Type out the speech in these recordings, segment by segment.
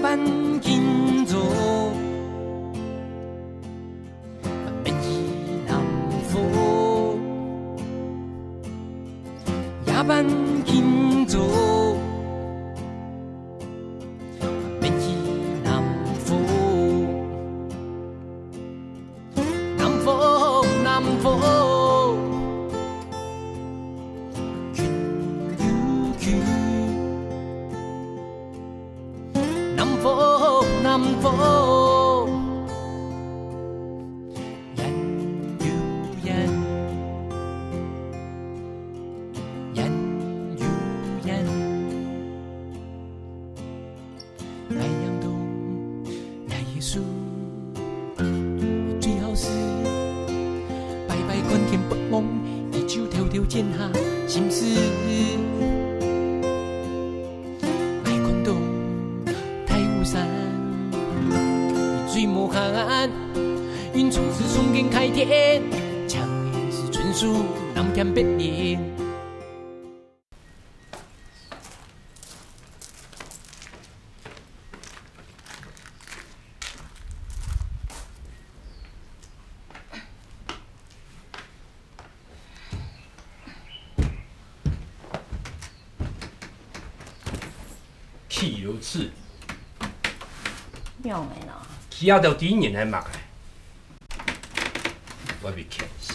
班紧做，免去南风。夜班紧做，免去南风。南风，南风，群悠群。南风，南风，烟又烟，烟又烟。太阳东，夜夜数，最好是摆摆看天不梦，一手偷偷剪下心思。水墨寒，云从是从天开天，强颜是纯属南天北岭。岂如此？用的喏。只要到第一年来买的，我被骗死。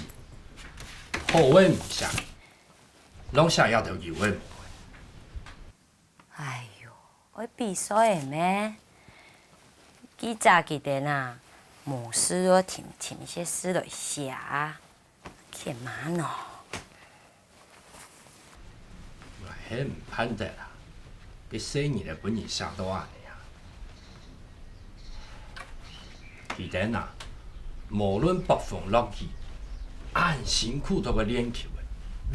好文唔写，拢写要到有文。哎呦，我比赛的咩？记早记得呐，无事我停些诗来写，干嘛喏？我迄唔盼得啦，你细年的本人写到安尼啊。其实呐，无论北风落雨，俺辛苦都个练球的，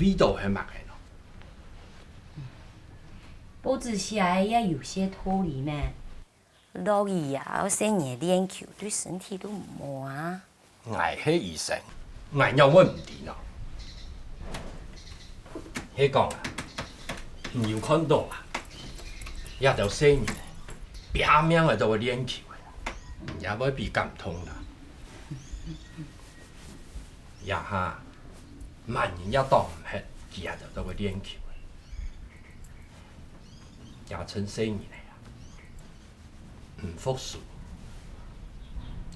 味道很默的咯。报纸写的也有些道理咩？落雨啊，我细年练球对身体都唔好啊。挨迄医生，挨药我唔掂咯。迄讲啊，唔要看到啊，也就细年，拼命的都会练球的，也要比感通啦。也哈，万人也当唔hết，也就都会练球的，也趁细年的啊，唔服输，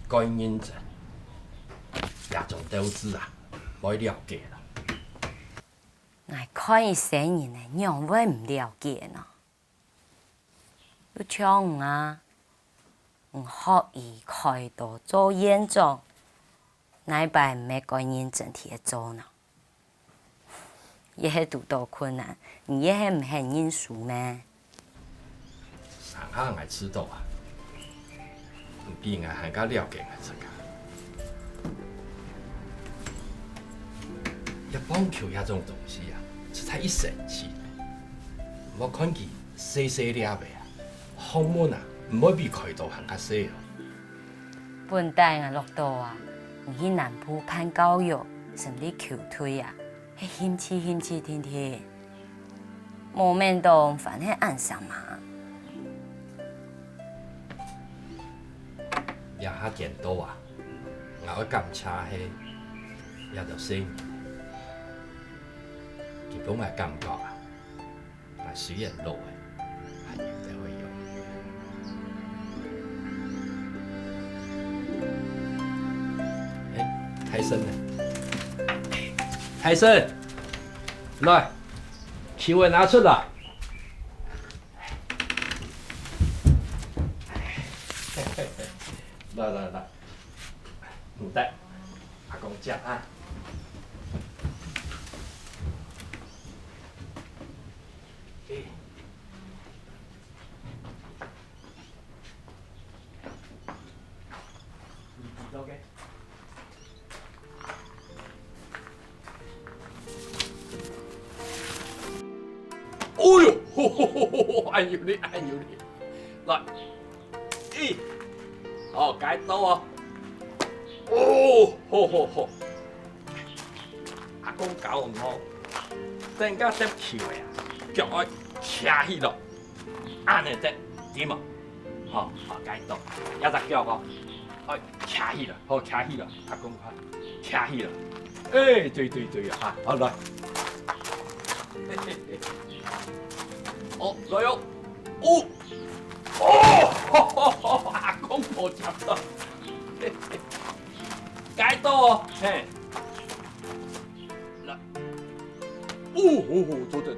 该认真。也种投资啊，唔了解啦。我看伊细年的样会唔了解呢？你像啊，唔学伊开刀做验证，乃摆唔系该认真去做呢？也系读到困难，你也系唔系认输咩？上下爱知道啊，唔比我还较了解我自家。一棒球遐种东西啊，是太一神奇了。我看见细细粒的啊，项目啊，唔会比开刀还较细哦。本带我落到啊，唔去南部盼教育，甚至球队啊，系嫌弃天天，无面当反系按上嘛。也较见到啊，我感谢迄也就细年。基本嘅感觉啊，係雖然老嘅，係有得會用。泰森呢？泰森，來，球位拿出來。來，唔得，阿公食啊。哦呦，哎呦你，來，哦，解到啊，哦，好，阿公教唔好，突然間接球啊，腳我扯起落，安尼得點啊？好，该到，也十叫哦，哎，徛起了，好，徛起了，阿公看，徛起了，哎，对啊，好来，哦，来哟，哦，阿公无接到，该到哦，嘿，来，坐着。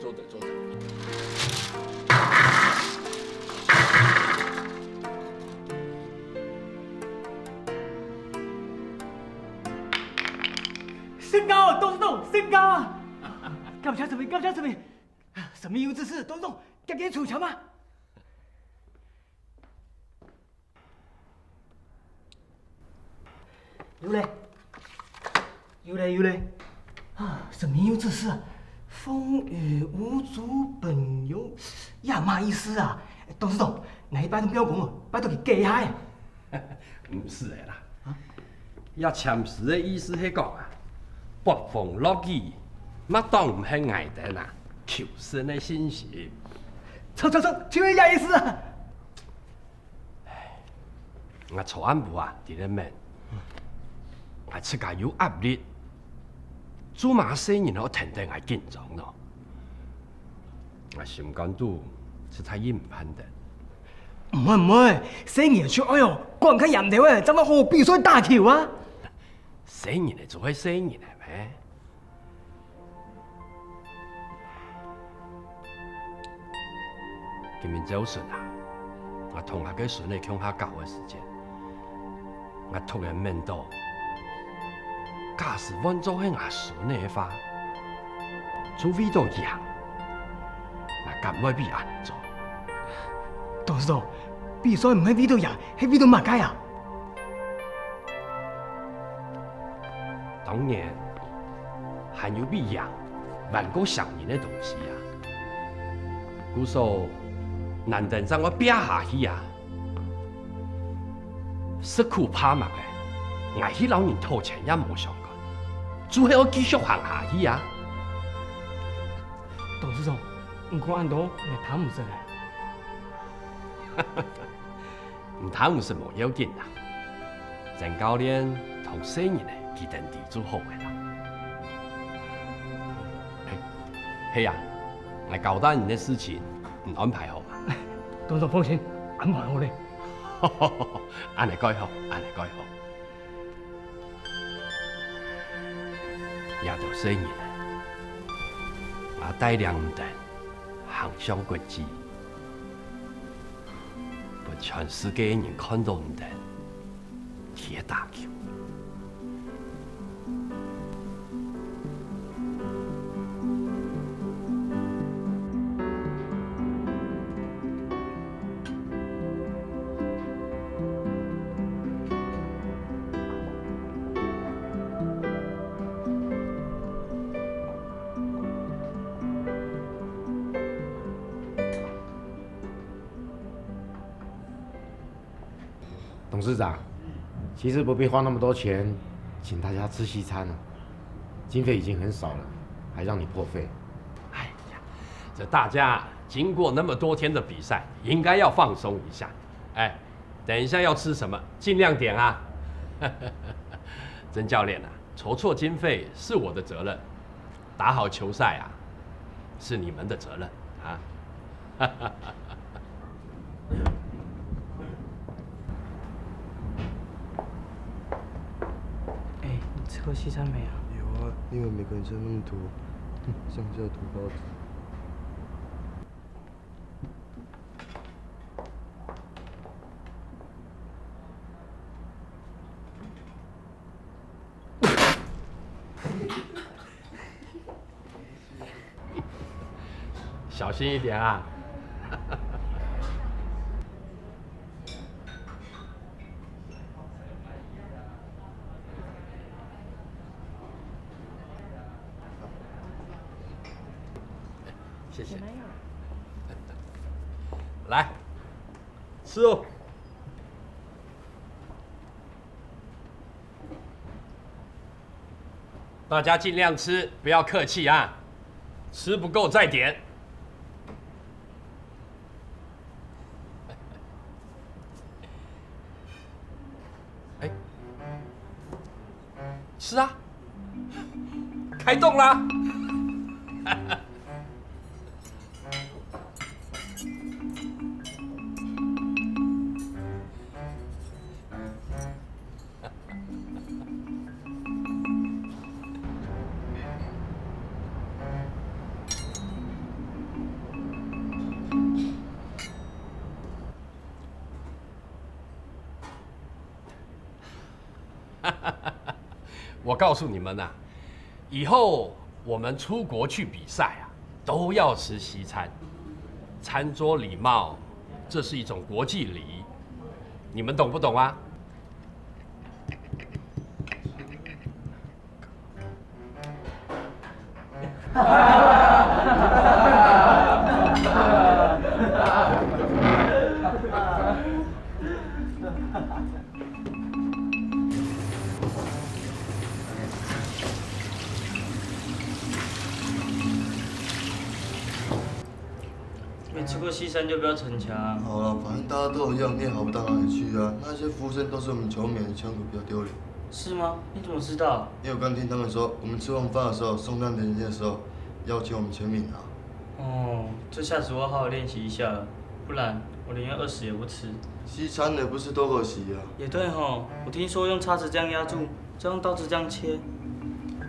升高啊，董事长，升高啊！干啥什么？什么有之事？董事长，赶紧出墙嘛！有嘞！啊，什么有之事啊？风雨无阻本有，呀嘛意思啊？董事长，那一摆都不要讲哦，拜托佢记下呀。唔是的啦，要签字的意思係講啊，北風落雨，乜當唔係捱得啦，求生的信息。就係呀意思啊！我初安部啊，伫咧問，我出家有壓力，做馬生人我停定係緊張咯，我心肝都是太硬攀的。唔會，生意出哎呦，講開人條誒，怎麼好比賽大橋啊？生意嚟做係生意嚟咩？今日早晨啊，我同下個孫嚟傾下教嘅時間，我突然問到，假使揾做係我孫嘅話，做味道樣，我敢會被安做？董事長，比賽唔係味道人，係味道物街啊！當然，還有比樣萬個上癮嘅東西啊！故說，難等讓我拼下去啊！食苦怕默嘅，我迄老人掏錢也冇想過，只係我繼續行下去啊！董事長，唔過按到我談唔成嘅。唔談唔是冇要緊啦，鄭教練同新人咧，佢定地做好嘅啦。係啊，我交代人嘅事情，唔安排好嘛？董事長放心，安排好咧。安尼改好，也就新人咧，我帶領人行上國際。把全世界人看到你的鐵打球。董事长，其实不必花那么多钱，请大家吃西餐了。经费已经很少了，还让你破费。哎呀，这大家经过那么多天的比赛，应该要放松一下。哎，等一下要吃什么，尽量点啊。曾教练啊，筹措经费是我的责任，打好球赛啊，是你们的责任啊。吃过西餐没啊？有啊，因为每个人吃那么多，上下土包子。小心一点啊！谢谢。来，吃哦。大家尽量吃，不要客气啊。吃不够再点。是啊，开动啦！我告诉你们呐、以后我们出国去比赛啊，都要吃西餐。餐桌礼貌，这是一种国际礼仪，你们懂不懂啊？没吃过西餐就不要逞强。好了，反正大家都一样，你也好不到哪里去啊。那些服务生都是我们球迷，相处比较丢脸。是吗？你怎么知道？因为我刚听他们说，我们吃完饭的时候，送餐点心的时候，要求我们签名啊。哦，这下子我好好练习一下了，不然我宁愿饿死也不吃。西餐的不是都可惜啊？也对吼，我听说用叉子这样压住，再用刀子这样切。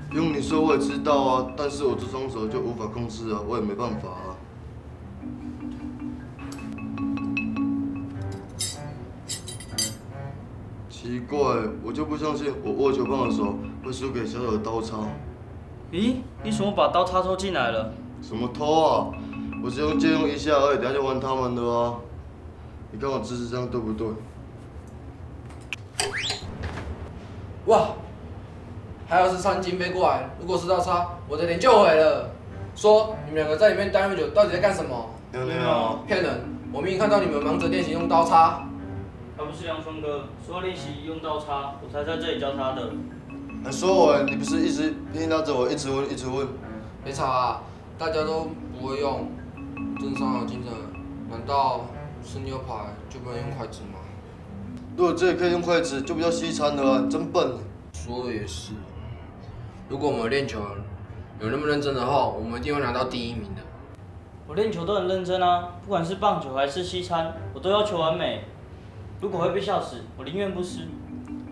不用你说我也知道啊，但是我这双手就无法控制啊，我也没办法啊。奇怪，我就不相信我握球棒的手会输给小小的刀叉。咦，你怎么把刀插偷进来了？什么偷啊？我只用借用一下而已，等下就还他们的啊。你看我姿势这样对不对？哇！还好是苍蝇飞过来，如果是刀叉，我的脸就毁了。说你们两个在里面待那么久，到底在干什么？骗人！我明明看到你们忙着练习用刀叉。还不是梁双哥说要练习用刀叉，我才在这里教他的。还说我，你不是一直硬拉着我一直问一直问？没差啊，大家都不会用，真伤脑筋的。难道吃牛排就不能用筷子吗？如果这里可以用筷子，就不叫西餐了啊！你真笨。说的也是。如果我们练球有那么认真的话，我们一定会拿到第1名的。我练球都很认真啊，不管是棒球还是西餐，我都要求完美。如果会被笑死，我宁愿不吃。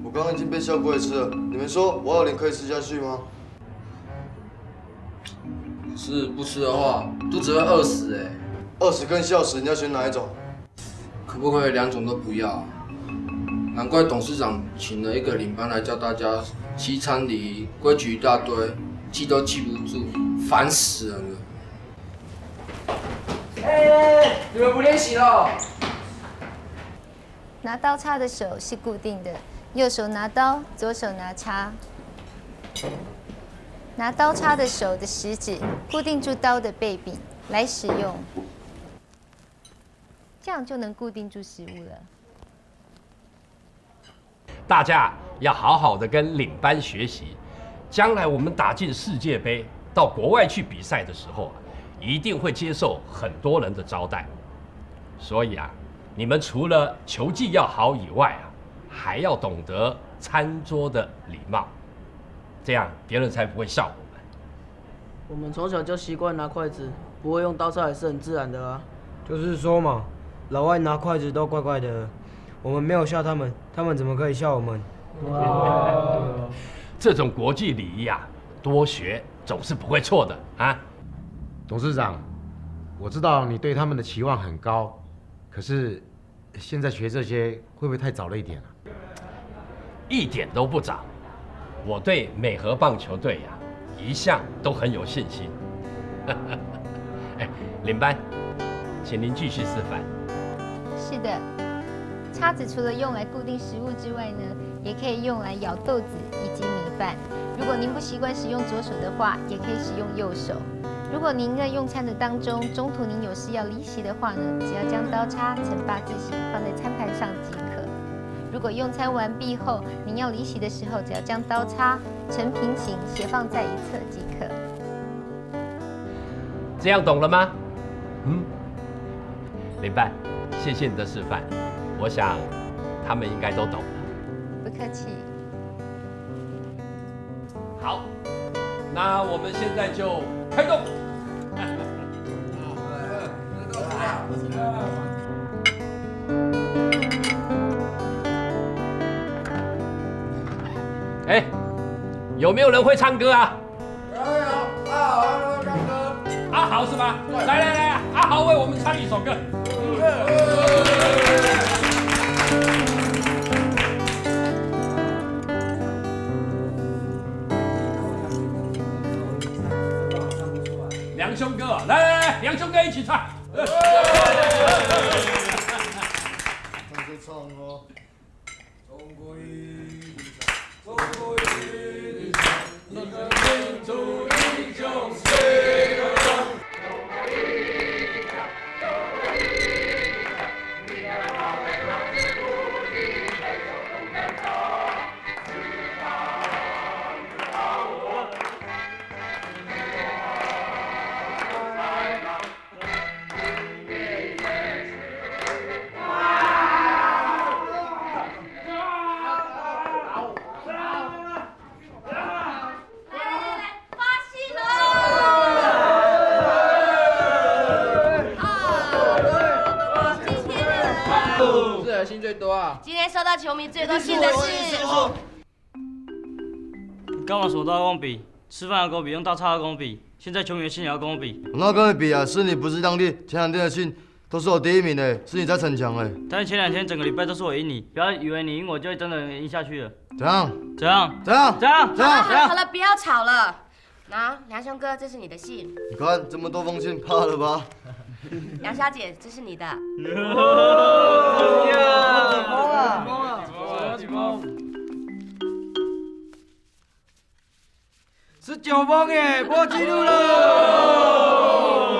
我刚刚已经被笑过一次了，你们说我有脸可以吃下去吗？是不吃的话，肚子会饿死哎。饿死跟笑死，你要选哪一种？可不可以2种都不要？难怪董事长请了一个领班来教大家西餐礼仪，规矩一大堆，记都记不住，烦死人了。你们不练习了？拿刀叉的手是固定的，右手拿刀，左手拿叉。拿刀叉的手的食指固定住刀的背柄来使用，这样就能固定住食物了。大家要好好的跟领班学习，将来我们打进世界杯，到国外去比赛的时候，一定会接受很多人的招待。所以啊，你们除了球技要好以外啊，还要懂得餐桌的礼貌，这样别人才不会笑我们。我们从小就习惯拿筷子，不会用刀叉也是很自然的啊。就是说嘛，老外拿筷子都怪怪的，我们没有笑他们，他们怎么可以笑我们？这种国际礼仪啊，多学总是不会错的啊。董事长，我知道你对他们的期望很高，可是现在学这些会不会太早了一点啊？一点都不早，我对美和棒球队呀、一向都很有信心。哎，领班，请您继续示范。是的，叉子除了用来固定食物之外呢，也可以用来舀豆子以及米饭。如果您不习惯使用左手的话，也可以使用右手。如果您在用餐的当中，中途您有事要离席的话呢，只要将刀叉呈8字形放在餐盘上即可。如果用餐完毕后，您要离席的时候，只要将刀叉呈平行斜放在一侧即可。这样懂了吗？领班，谢谢你的示范，我想他们应该都懂了。不客气。好，那我们现在就开动。哎，有没有人会唱歌啊？有，阿豪会唱歌。阿豪是吗？来，阿豪为我们唱一首歌。梁兄哥，来，梁兄哥一起唱。那就唱哦。中国一个民族英雄谁人？信最多啊！今天收到球迷最多信的是。你干嘛什么都要跟我比？吃饭要跟我比，用大叉要跟我比，现在球迷的信也要跟我比。我哪跟你比啊？是你不是当地前2天的信都是我第1名的，是你在逞强哎。但是前2天整个礼拜都是我赢你，不要以为你赢我就真的赢下去了。怎样？怎样？怎样？怎样？怎样？好了，不要吵了。那梁兄哥，这是你的信。你看这么多封信，怕了吧？杨小姐，这是你的。19封耶，破纪录了！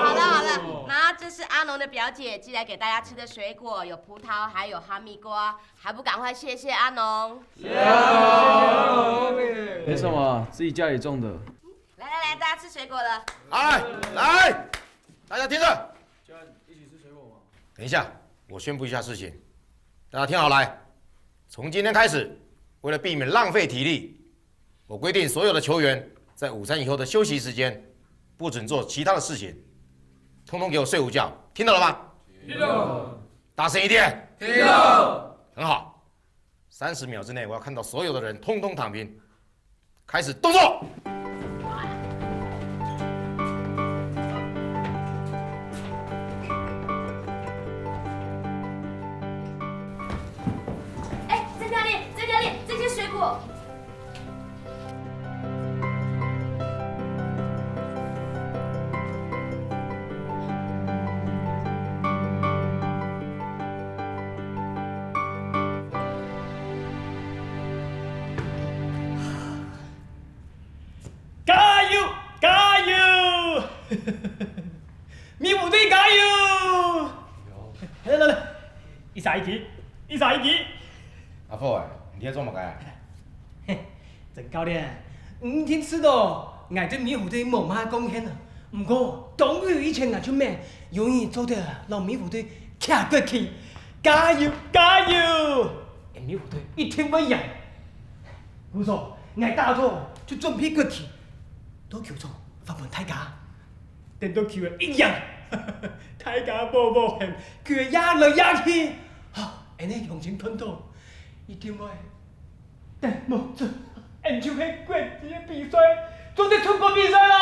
好了，那这是阿农的表姐寄来给大家吃的水果，有葡萄，还有哈密瓜，还不赶快谢谢阿农？谢阿农。没什么，自己家里种的。来，大家吃水果了。来，大家听着。一起吃水果吗？等一下，我宣布一下事情，大家听好来。从今天开始，为了避免浪费体力，我规定所有的球员在午餐以后的休息时间，不准做其他的事情，通通给我睡午觉，听到了吗？听到。大声一点。听到。很好，30秒之内我要看到所有的人通通躺平。开始动作。曾教练，这些水果。加油！加油！咪虎队加油！来，一杀一击，一杀一击！阿富哎，你在做乜嘢？嘿，曾教练，5天知道我对米虎队冇乜贡献啊。不过当然以前我出名，永远做得让米虎队卡过去。加油！加油！米虎队一定会赢。不错，我打咗就准备过去。到球场发问大家，等到球一赢，大家无限，佢压来压去，好，安尼向前喷到，一定会。但冇准，俺就系国际的比赛，准备出国比赛喽！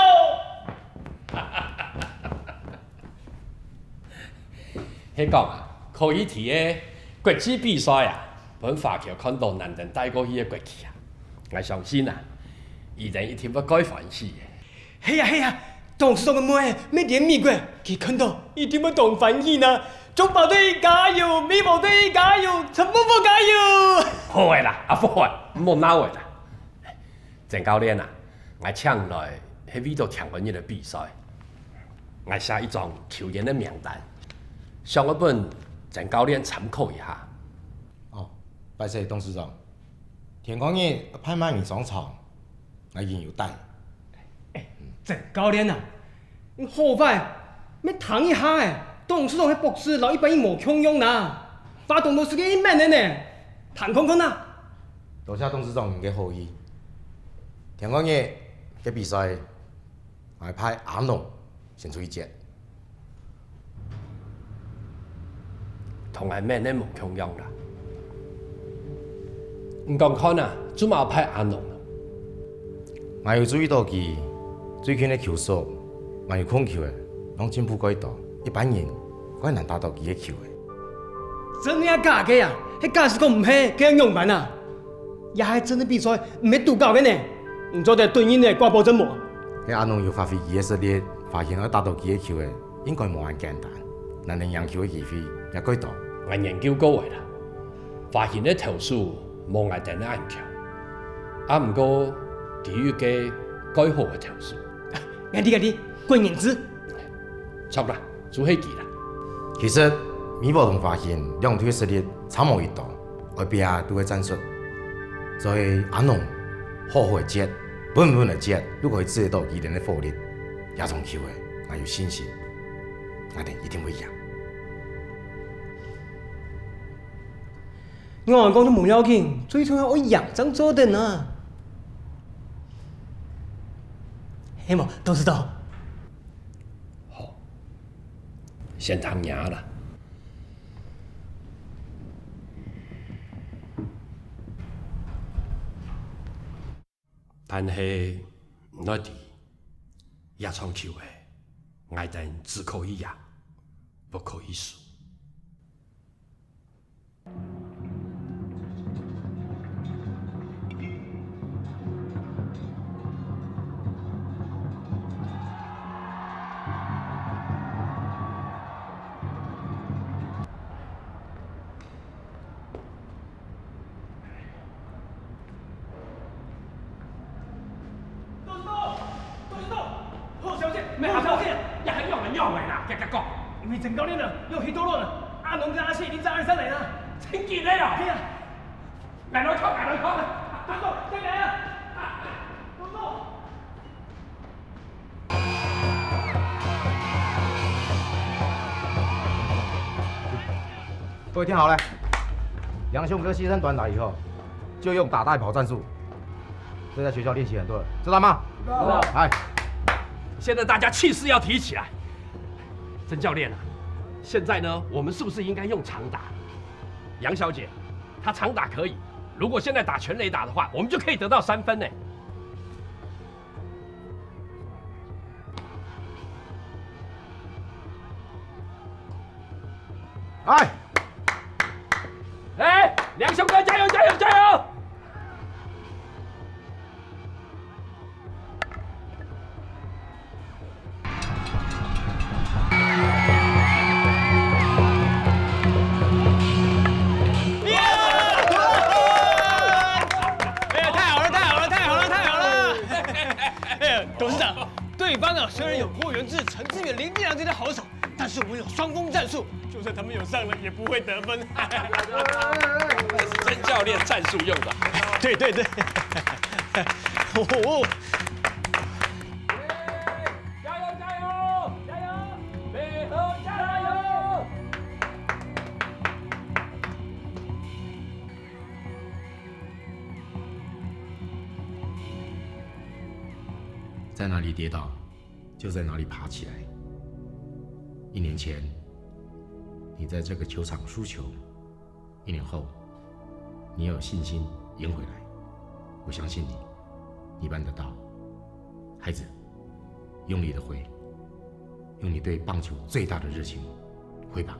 迄讲啊，可以提的国际比赛啊，本华侨看到难人带过去的国旗啊，我相信啊。伊人一定要改欢喜的。系啊，董事长的妹要连美国，佢看到一定要当欢喜呢。中宝队加油，美宝队加油，陈伯伯加油！好诶啦，阿福啊，唔好闹诶啦。郑教练啊，我抢来迄位都抢完一个比赛，我写一张球员的名单，想我本郑教练参考一下。哦，拜谢董事长。田光业拍卖你2场。我已经有带。郑教练啊，你好快，要谈一下诶。董事长迄博士老一般伊无强用呐，发动都是个一慢的呢，谈看看呐。多谢董事长您嘅好意，听讲日嘅比赛，我会派阿龙先出一节。同系咩咧？唔强样啦。唔讲看啊，做嘛派阿龙？我有注意到佢最近嘅球速，还有控球嘅，拢进步过多。一般人怪难达到佢嘅球嘅。真呀假嘅呀？迄假是讲唔系，佢用版啊！也系真嘅比赛，唔系赌教嘅呢。唔做得对应嘅挂保证膜。喺阿龙要发挥佢嘅实力，发现可以达到佢嘅球嘅，应该冇咁简单。但能赢球嘅机会也几大。我研究过嘅啦，发现咧投诉冇挨定咧硬球，啊唔过基于嘅改好嘅投诉。啱啲，关键字。错啦，做起记啦。其实米宝同发现两队实力差冇一大，外边都会战术，所以阿龙好好嘅接，稳稳嘅接，如果可以制到佢哋嘅火力，也从球嘅，我有信心，我哋一定会赢。我讲都冇要紧，最重要我赢张做的呢。希望都知道。好，先谈赢啦。但是我哋也创球嘅，我哋只可以赢，不可以输。因为郑教练呢有许多人，阿龙跟阿谢已经在岸上来了，真紧来了。哎呀，来来靠，东东，再来啊！东东。各位听好了，杨雄哥牺牲短打以后，就用打带跑战术，这在学校练习很多了，知道吗？知道。哎，现在大家气势要提起来。曾教练啊，现在呢，我们是不是应该用长打？杨小姐，她长打可以，如果现在打全垒打的话，我们就可以得到3分呢。哎，梁兄哥加油加油加油！董事长，对方啊虽然有郭元志、陈志远、林继良这些好手，但是我们有双锋战术，就算他们有上了，也不会得分。这是曾教练战术用的。对。哦。加油！北河加油！在哪里跌倒，就在哪里爬起来。1年前，你在这个球场输球；1年后，你要有信心赢回来。我相信你，你办得到。孩子，用力的挥，用你对棒球最大的热情挥吧。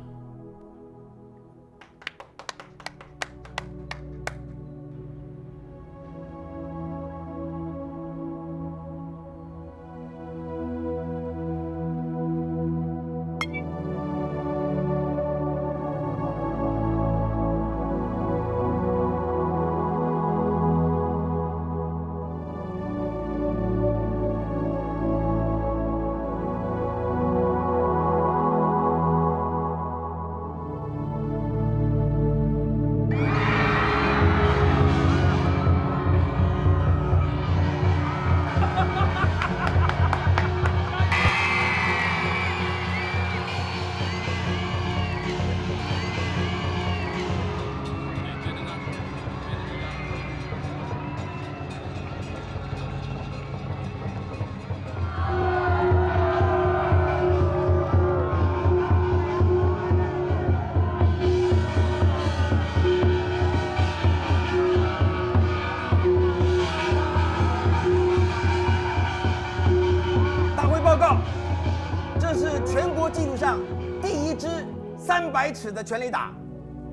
300尺的全垒打，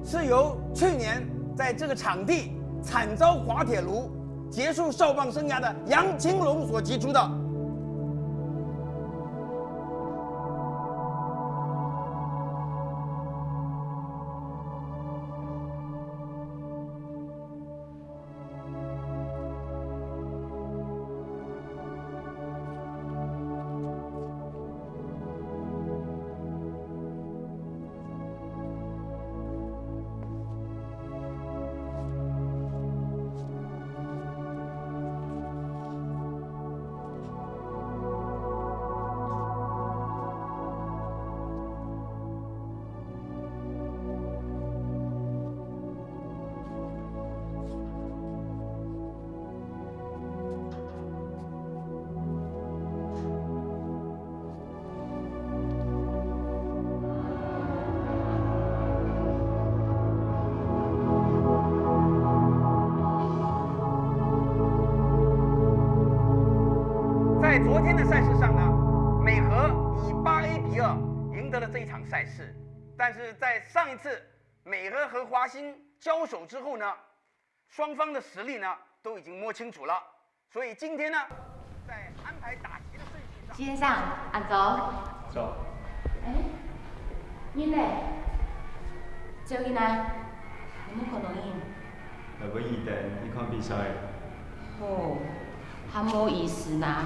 是由去年在这个场地惨遭滑铁卢结束少棒生涯的杨清龙所击出的。在昨天的赛事上呢，美和以8-2赢得了这一场赛事。但是在上一次美和和华兴交手之后呢，双方的实力呢都已经摸清楚了。所以今天呢，在安排打击的顺序上，先生，阿走。走。哎，你呢？周一呢？有冇可能赢？来不一定，你看比赛。哦，还冇意思呐。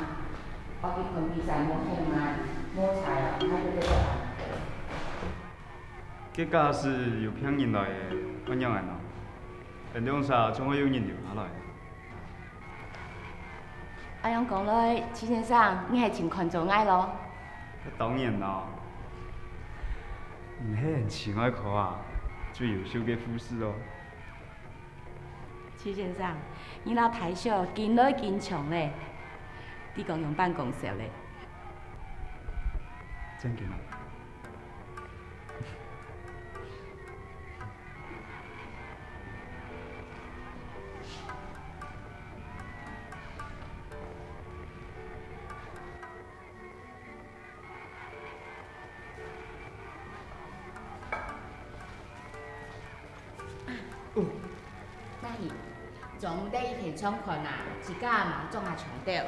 我去看比赛冇兴啊，冇菜啊，还得得啊。结果是由偏赢来的，怎样啊？现场上总会有人留下来。阿样讲来，齐先生，你系情看做爱咯？当然啦，唔系人情爱看啊，最优秀嘅护士哦。齐先生，你老太小，见来见强咧，你讲用办公室咧？真嘅吗？那是，总得一片窗看啊，一家嘛总下床掉。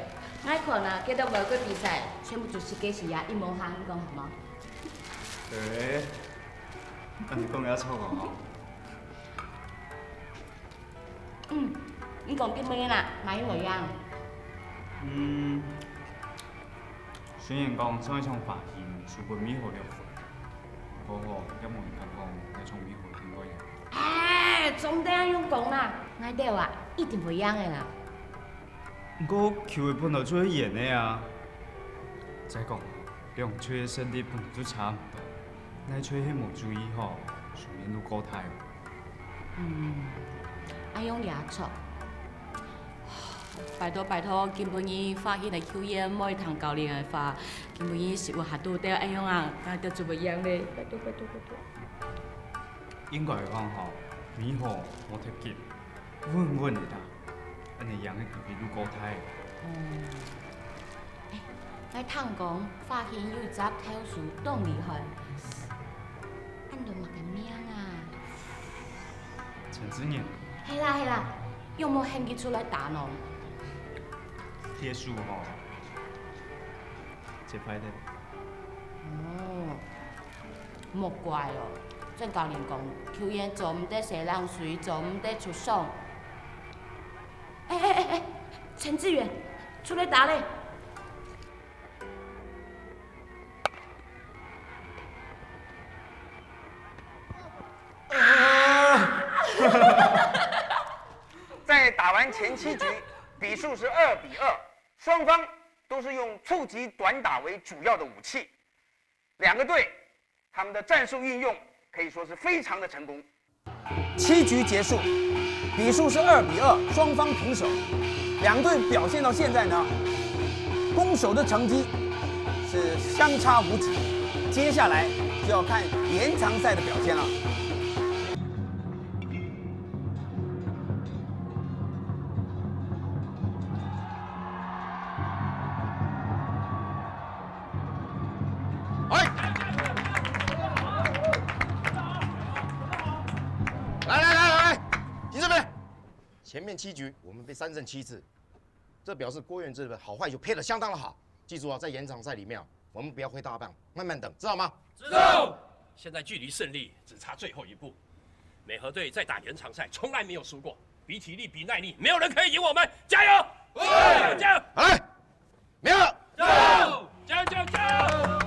我看啊，记得每个比赛全部就是假是啊，一模行，你讲好吗？对，那你讲得错哦。你讲今日啦，哪一样？虽然讲上一场发现输给美好了分，不过一门讲讲那场美好应该赢。哎，总得安样讲啦，我哋话一定会赢的啦。不过球的本来就会赢的啊。再讲，两队的实力本来就差唔多，那队迄无注意吼，顺便都交代哦。安样也错。拜托，根本伊发起来球员每堂教练的话，根本伊是有下度掉安样啊，那就做不赢咧。拜托。应该讲吼，美好无特急，稳的啦，安尼赢的球员都交代。我听讲发现有一只跳树当厉害，俺都冇个名啊。陈志年。系啦，有冇兴趣出来打喏？铁树吼，这歹的。莫怪咯，郑教练讲，球员做唔得射浪水，做唔得出手。哎，陈志远，出来打嘞！在打完前7局，比数是2-2，双方都是用触击短打为主要的武器。两个队他们的战术运用可以说是非常的成功。7局结束，比数是2-2，双方平手。两队表现到现在呢，攻守的成绩是相差无几。接下来就要看延长赛的表现了。前面7局我们被3胜7次，这表示郭元志的好坏球配得相当的好。记住啊，在延长赛里面啊，我们不要挥大棒，慢慢等，知道吗？知道。现在距离胜利只差最后一步。美和队在打延长赛从来没有输过，比体力比耐力，没有人可以赢我们。加油！加油！来，没有。加油！加油！加油！加油！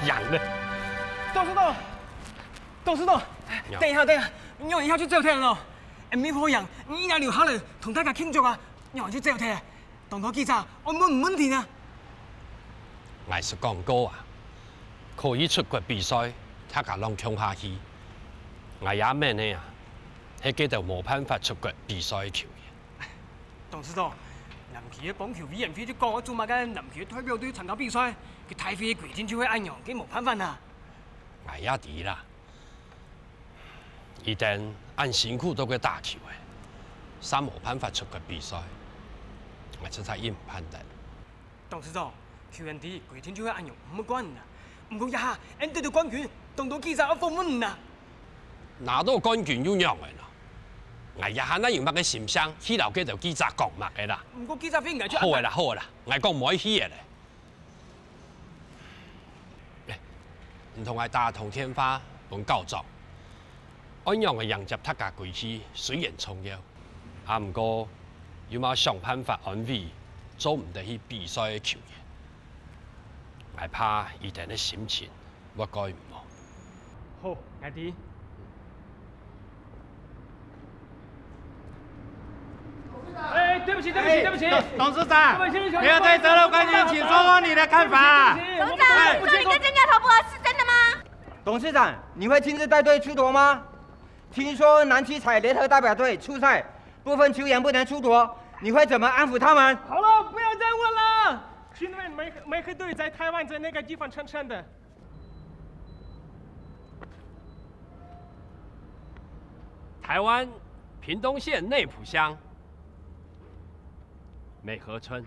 痒了。董事长，等一下，我以后去走退了。没好样，你俩留下来同大家庆祝啊！我去走退，当到记者，我问唔问题啊？我是讲过啊，可以出国比赛，他家让强下去。我也明呢啊，迄个就冇办法出国比赛的球员。董事长，南旗嘅棒球委員會就講咗做乜嘅南旗代表隊參加比賽，佢太飛嘅規定就會按樣，佢冇辦法啦。我也知啦，一旦按辛苦都去打球嘅，三冇辦法出國比賽，我真係應唔判斷。董事長，球員啲規定就會按樣，唔好管啦。唔過一下，人得到冠軍，當到記者一訪問啦。拿到冠軍有樣嘅啦。我一下那用乜嘅心想，去留嘅就記者講乜嘅啦。唔過記者非唔係出。好嘅啦，好嘅啦，我講唔可以去嘅咧。唔同我打同天花本教作，按樣嘅迎接他家規矩雖然重要，啊唔過要冇想辦法安慰做唔得去比賽嘅球員，我怕一定嘅心情我改唔好。好，我知。对不起，董事长，没有对德鲁冠军，请说说你的看法。董事长，说你跟郑家头不合是真的吗？董事长，你会亲自带队出国吗？听说南七彩联合代表队出赛，部分球员不能出国，你会怎么安抚他们？好了，不要再问了。因为梅河队在台湾在那个地方撑撑的。台湾屏东县内埔乡美和村。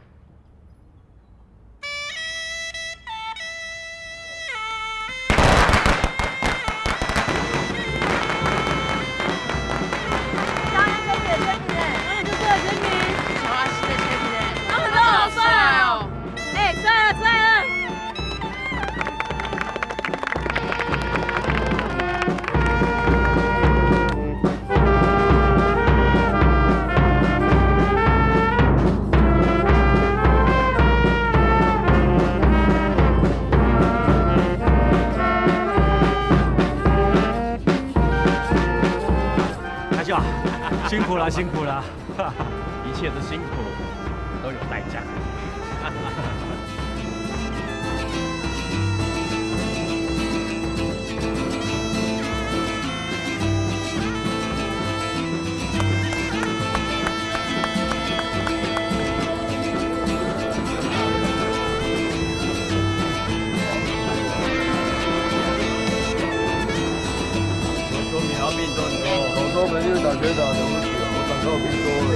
辛苦了，辛苦了，一切的辛苦都有代价。说你要命多，早说没练打拳打的不起了，我长高变多了。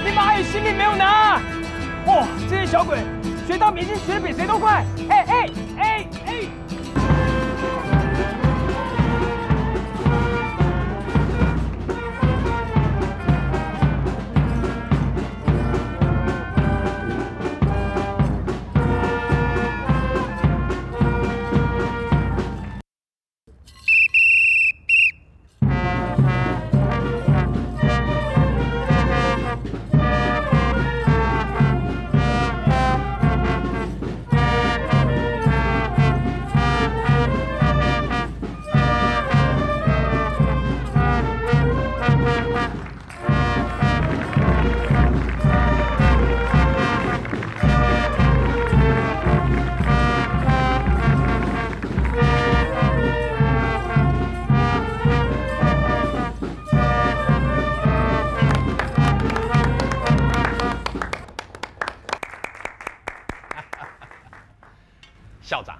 你们还有行李没有拿？哇，这些小鬼学到明星学的比谁都快！哎！校长，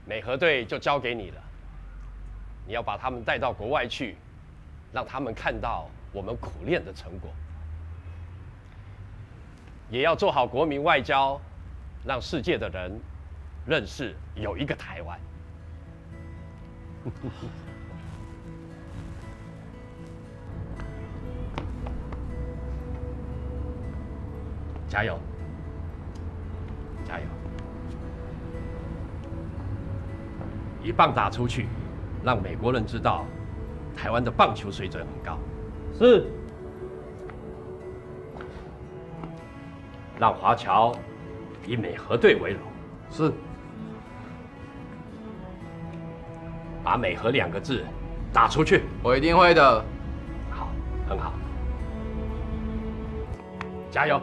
美和队就交给你了。你要把他们带到国外去，让他们看到我们苦练的成果，也要做好国民外交，让世界的人认识有一个台湾。加油！加油！一棒打出去，让美国人知道台湾的棒球水准很高。是。让华侨以美和队为荣。是。把美和2个字打出去。我一定会的。好，很好，加油！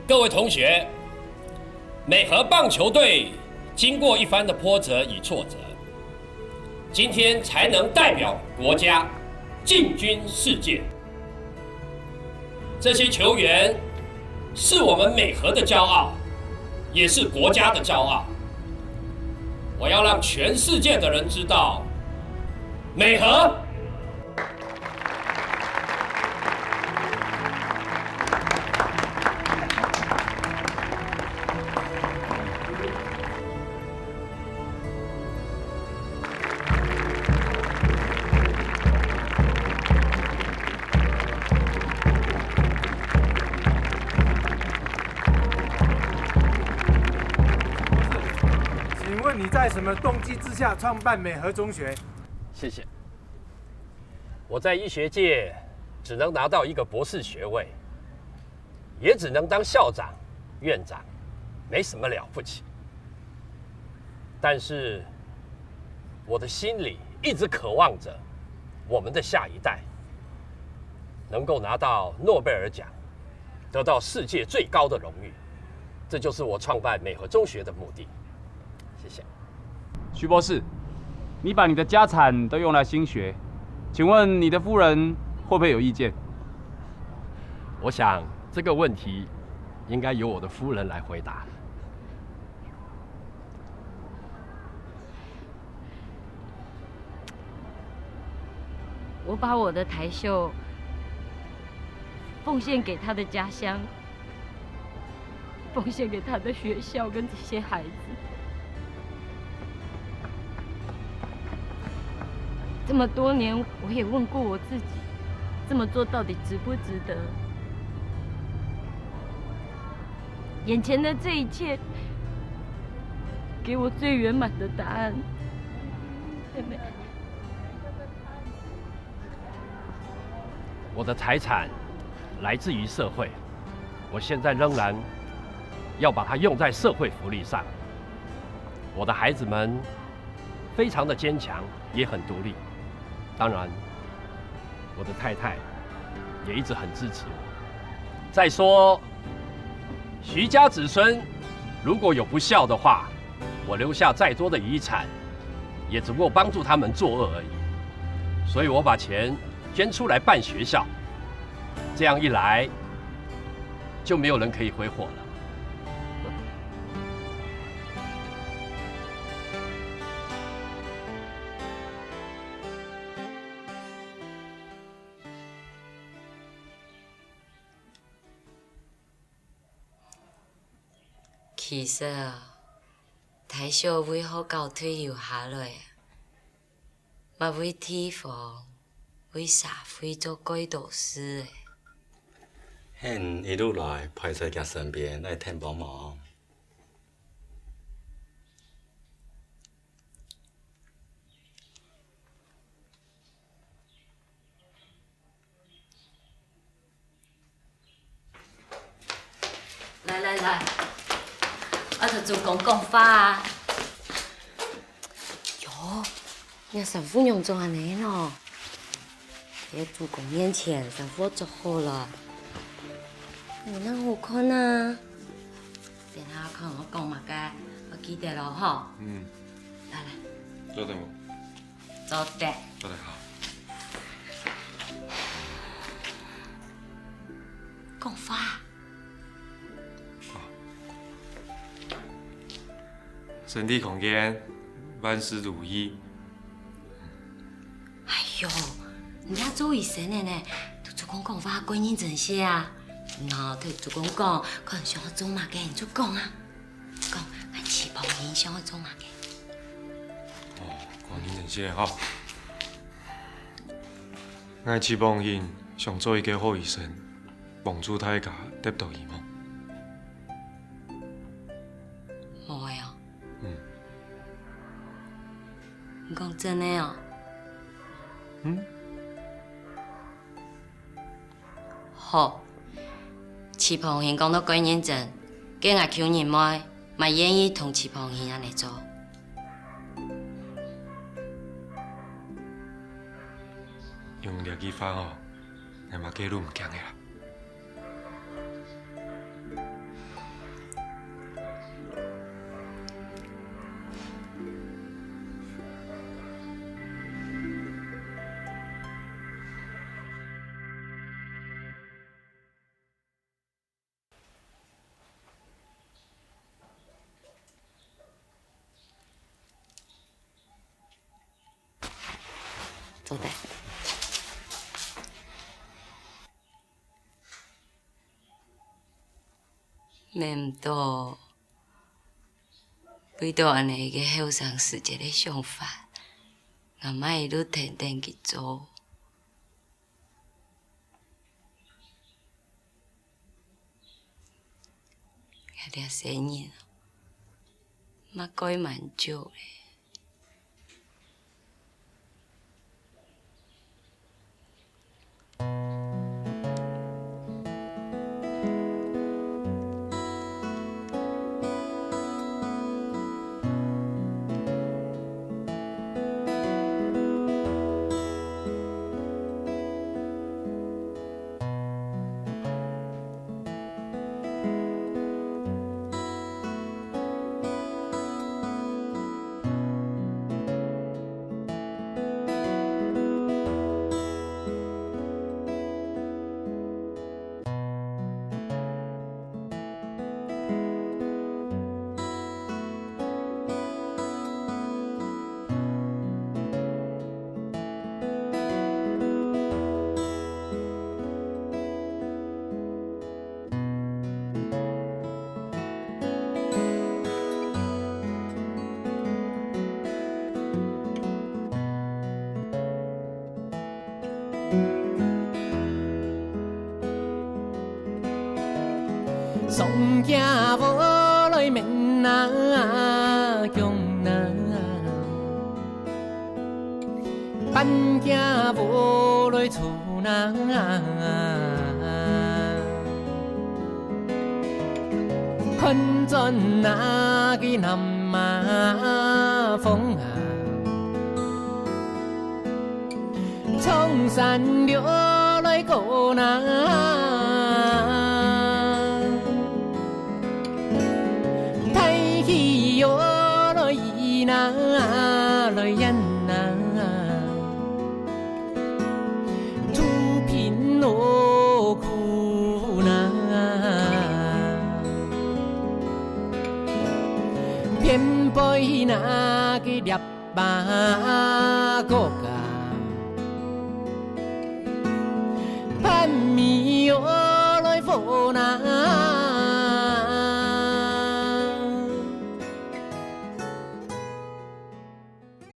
各位同学，美和棒球队经过一番的波折与挫折，今天才能代表国家进军世界。这些球员是我们美和的骄傲，也是国家的骄傲。我要让全世界的人知道，美和。你在什么动机之下创办美和中学？谢谢。我在医学界只能拿到一个博士学位，也只能当校长、院长，没什么了不起。但是我的心里一直渴望着我们的下一代能够拿到诺贝尔奖，得到世界最高的荣誉。这就是我创办美和中学的目的。谢谢。徐博士，你把你的家产都用来兴学，请问你的夫人会不会有意见？我想这个问题应该由我的夫人来回答。我把我的台秀奉献给他的家乡，奉献给他的学校跟这些孩子。这么多年，我也问过我自己，这么做到底值不值得？眼前的这一切，给我最圆满的答案，妹妹。我的财产来自于社会，我现在仍然要把它用在社会福利上。我的孩子们非常的坚强，也很独立。当然，我的太太也一直很支持我。再说，徐家子孙如果有不孝的话，我留下再多的遗产，也只不过帮助他们作恶而已。所以我把钱捐出来办学校，这样一来，就没有人可以挥霍了。其实啊，台小为好狗腿留下来，嘛为提防，为社会做改导师的。现一路来派出家身边来添帮忙。来，我就做讲法啊。哟，你神父用做安尼咯？在主公面前，神父做好了。有那好看啊！等下看我讲嘛嘅，我记得咯吼。嗯。来，坐定冇？坐定。坐定好。讲法。身体康健，万事如意。哎呦，人家做医生的呢，都做讲法过认真些啊。喏，对主公讲，可能想要做嘛嘅，你就讲啊，讲俺翅膀影想要做嘛嘅。哦，讲认真些吼。俺翅膀影想做一个好医生，帮助大家得到希望。冇呀。你讲真的哦？好，翅膀兄讲到几认真，叫我求人妹，嘛愿意同翅膀兄安尼做。用劣语法吼，俺嘛计愈唔强的啦。坐下。免多，为着安尼个后生世界的想法，我莫一路天天去做。遐条生意，莫改蛮少嘞。送镜无来面那强那，伴镜无来厝那，困转那个南马风啊，从山流来过那。哟来伊那来人那，土贫落苦那，偏背那个粒巴国家，盼米哟来佛那。